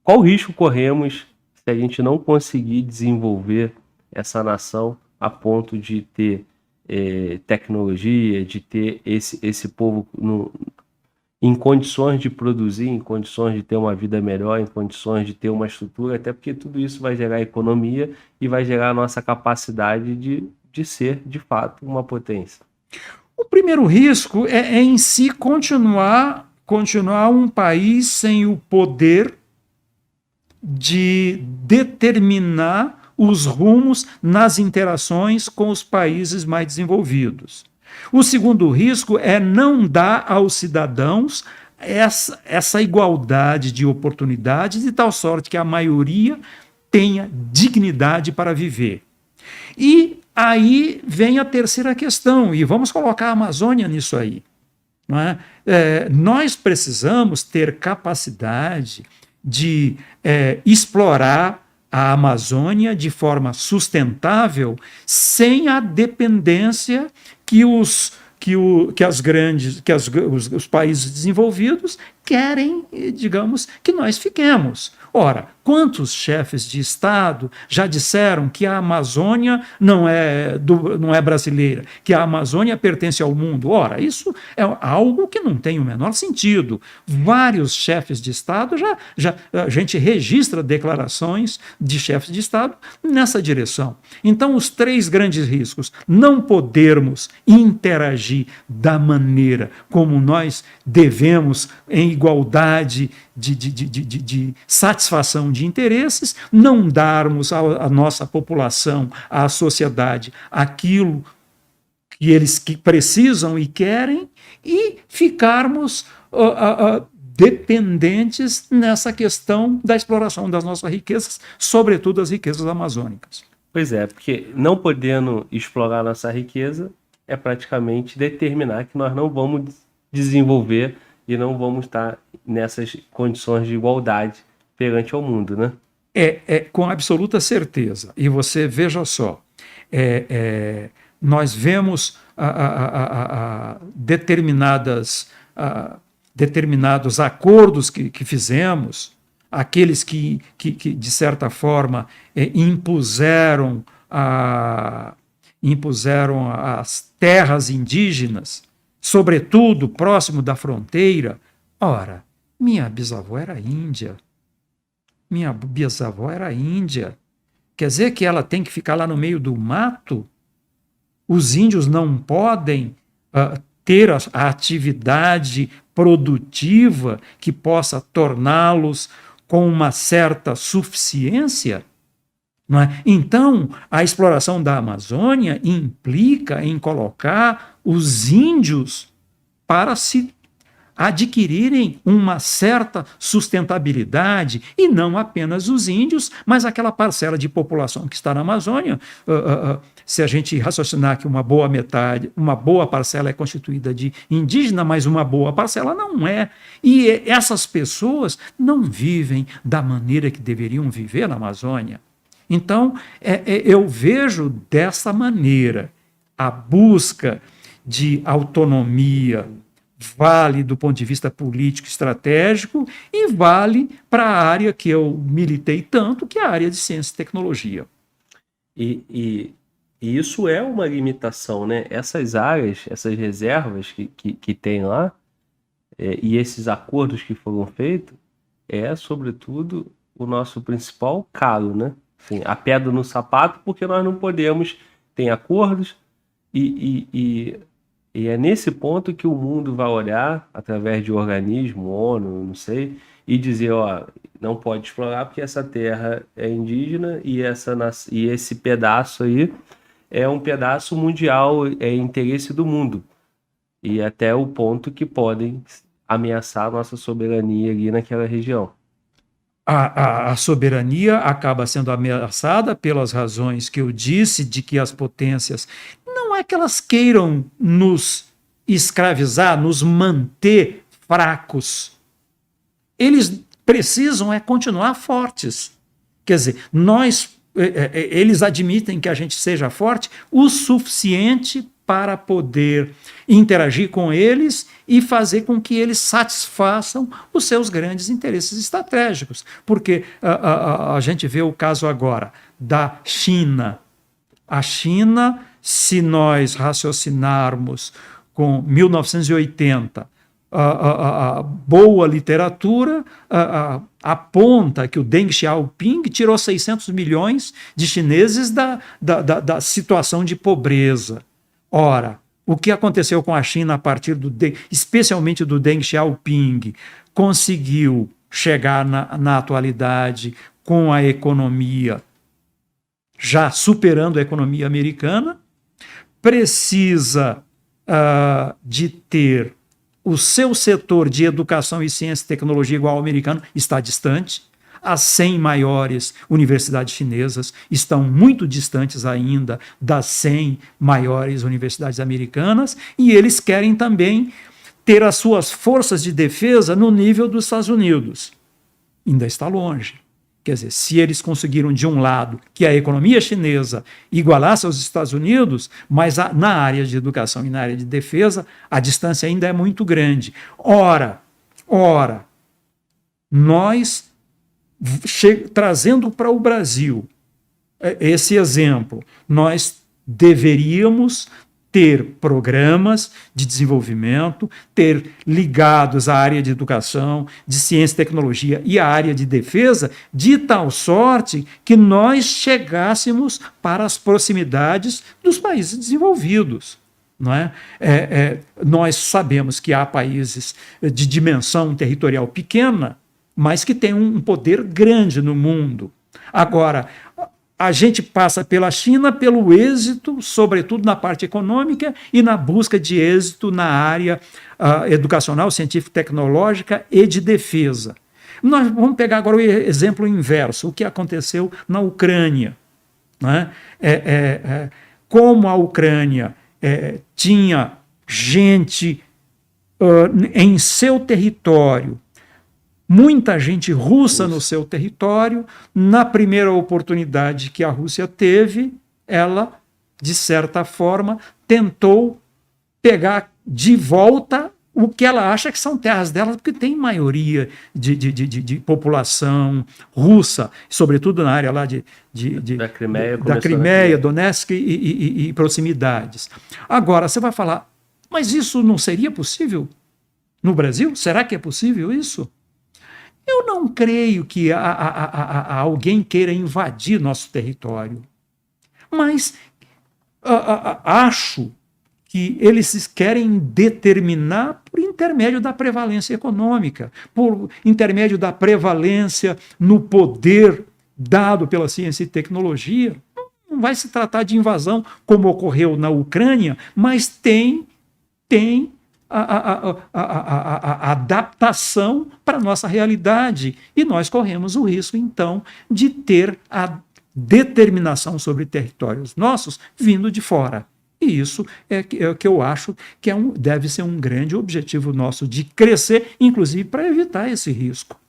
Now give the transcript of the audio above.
Qual risco corremos se a gente não conseguir desenvolver essa nação a ponto de ter tecnologia, de ter esse povo em condições de produzir, em condições de ter uma vida melhor, em condições de ter uma estrutura, até porque tudo isso vai gerar economia e vai gerar a nossa capacidade de ser, de fato, uma potência. O primeiro risco é em si continuar um país sem o poder de determinar os rumos nas interações com os países mais desenvolvidos. O segundo risco é não dar aos cidadãos essa igualdade de oportunidades, de tal sorte que a maioria tenha dignidade para viver. E aí vem a terceira questão, e vamos colocar a Amazônia nisso aí. Não é? Nós precisamos ter capacidade de explorar a Amazônia de forma sustentável, sem a dependência que os países desenvolvidos querem, digamos, que nós fiquemos. Ora, quantos chefes de Estado já disseram que a Amazônia não é brasileira, que a Amazônia pertence ao mundo? Ora, isso é algo que não tem o menor sentido. Vários chefes de Estado a gente registra declarações de chefes de Estado nessa direção. Então, os três grandes riscos: não podermos interagir da maneira como nós devemos, em igualdade de satisfação de interesses, não darmos à nossa população, à sociedade, aquilo que eles precisam e querem, e ficarmos dependentes nessa questão da exploração das nossas riquezas, sobretudo as riquezas amazônicas. Pois é, porque não podendo explorar nossa riqueza é praticamente determinar que nós não vamos desenvolver e não vamos estar nessas condições de igualdade perante ao mundo, né? Com absoluta certeza. E você veja só, nós vemos determinados acordos que fizemos, aqueles que de certa forma impuseram as terras indígenas, sobretudo próximo da fronteira. Ora, minha bisavó era índia. Quer dizer que ela tem que ficar lá no meio do mato? Os índios não podem ter a atividade produtiva que possa torná-los com uma certa suficiência? Não é? Então, a exploração da Amazônia implica em colocar os índios para se adquirirem uma certa sustentabilidade, e não apenas os índios, mas aquela parcela de população que está na Amazônia. Se a gente raciocinar que uma boa parcela é constituída de indígena, mas uma boa parcela não é. E essas pessoas não vivem da maneira que deveriam viver na Amazônia. Então, eu vejo dessa maneira: a busca de autonomia vale do ponto de vista político estratégico e vale para a área que eu militei tanto, que é a área de ciência e tecnologia. E isso é uma limitação, né? Essas áreas, essas reservas que tem lá, e esses acordos que foram feitos, sobretudo, o nosso principal calo, né? Assim, a pedra no sapato, porque nós não podemos, tem acordos, e é nesse ponto que o mundo vai olhar, através de organismo, ONU, não sei, e dizer, ó, não pode explorar porque essa terra é indígena e esse pedaço aí é um pedaço mundial, é interesse do mundo. E até o ponto que podem ameaçar a nossa soberania ali naquela região. A soberania acaba sendo ameaçada pelas razões que eu disse, de que as potências não é que elas queiram nos escravizar, nos manter fracos. Eles precisam continuar fortes. Quer dizer, eles admitem que a gente seja forte o suficiente para poder interagir com eles e fazer com que eles satisfaçam os seus grandes interesses estratégicos. Porque a gente vê o caso agora da China. A China, se nós raciocinarmos com 1980, a boa literatura aponta que o Deng Xiaoping tirou 600 milhões de chineses da situação de pobreza. Ora, o que aconteceu com a China a partir especialmente do Deng Xiaoping, conseguiu chegar na atualidade com a economia já superando a economia americana, precisa de ter o seu setor de educação e ciência e tecnologia igual ao americano, está distante. As 100 maiores universidades chinesas estão muito distantes ainda das 100 maiores universidades americanas, e eles querem também ter as suas forças de defesa no nível dos Estados Unidos. Ainda está longe. Quer dizer, se eles conseguiram, de um lado, que a economia chinesa igualasse aos Estados Unidos, mas na área de educação e na área de defesa, a distância ainda é muito grande. Ora, nós, trazendo para o Brasil esse exemplo, nós deveríamos ter programas de desenvolvimento, ter ligados à área de educação, de ciência e tecnologia e à área de defesa, de tal sorte que nós chegássemos para as proximidades dos países desenvolvidos. Não é? Nós sabemos que há países de dimensão territorial pequena, mas que têm um poder grande no mundo. Agora, a gente passa pela China pelo êxito, sobretudo na parte econômica, e na busca de êxito na área educacional, científico-tecnológica e de defesa. Nós vamos pegar agora o exemplo inverso, o que aconteceu na Ucrânia. Né? Como a Ucrânia tinha gente em seu território, muita gente russa no seu território, na primeira oportunidade que a Rússia teve, ela, de certa forma, tentou pegar de volta o que ela acha que são terras dela, porque tem maioria de população russa, sobretudo na área lá da Crimeia, Donetsk e proximidades. Agora, você vai falar, mas isso não seria possível no Brasil? Será que é possível isso? Eu não creio que alguém queira invadir nosso território, mas acho que eles querem determinar por intermédio da prevalência econômica, por intermédio da prevalência no poder dado pela ciência e tecnologia. Não vai se tratar de invasão como ocorreu na Ucrânia, mas tem a adaptação para a nossa realidade. E nós corremos o risco, então, de ter a determinação sobre territórios nossos vindo de fora. E isso é que eu acho que deve ser um grande objetivo nosso de crescer, inclusive para evitar esse risco.